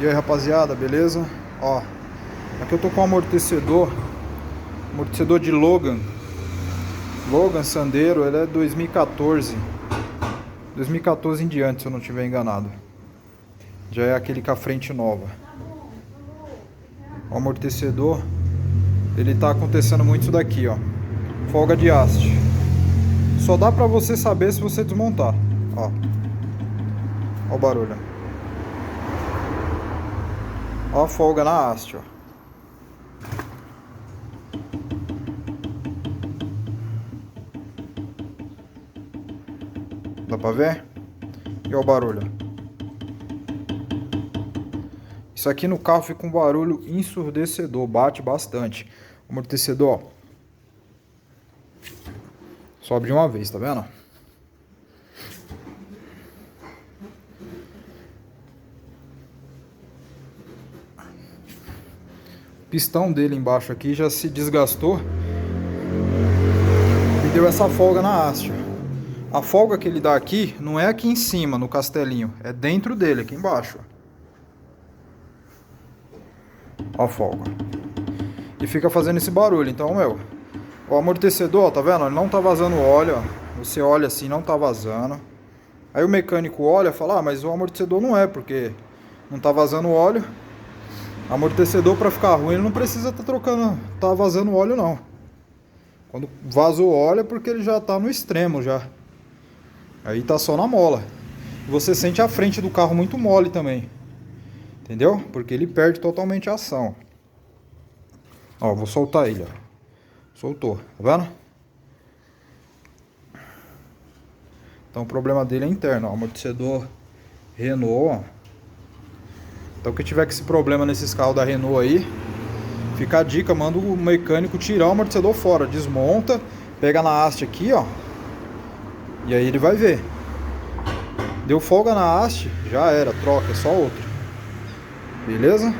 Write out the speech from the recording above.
E aí, rapaziada, beleza? Ó, aqui eu tô com um amortecedor de Logan Sandero. Ele é 2014 em diante, se eu não estiver enganado. Já é aquele com a frente nova. O amortecedor, ele tá acontecendo muito isso daqui, ó, folga de haste. Só dá pra você saber se você desmontar. Ó, ó o barulho. Ó a folga na haste, ó. Dá pra ver? E ó o barulho. Isso aqui no carro fica um barulho ensurdecedor, bate bastante. O amortecedor, ó, sobe de uma vez, tá vendo? O pistão dele embaixo aqui já se desgastou e deu essa folga na haste. A folga que ele dá aqui não é aqui em cima, no castelinho, é dentro dele, aqui embaixo. Ó a folga. E fica fazendo esse barulho. Então, meu, o amortecedor, ó, tá vendo? Ele não tá vazando óleo, ó. Você olha assim, não tá vazando. Aí o mecânico olha e fala, ah, mas o amortecedor não é, porque não tá vazando óleo. Amortecedor, pra ficar ruim, ele não precisa tá vazando óleo, não. Quando vazou óleo é porque ele já tá no extremo já. Aí tá só na mola. Você sente a frente do carro muito mole também. Entendeu? Porque ele perde totalmente a ação. Ó, vou soltar ele, ó. Soltou, tá vendo? Então o problema dele é interno, ó. Amortecedor Renault, ó. Então quem tiver com esse problema nesses carros da Renault aí, fica a dica, manda o mecânico tirar o amortecedor fora. Desmonta, pega na haste aqui, ó. E aí ele vai ver. Deu folga na haste, já era, troca, é só outra. Beleza?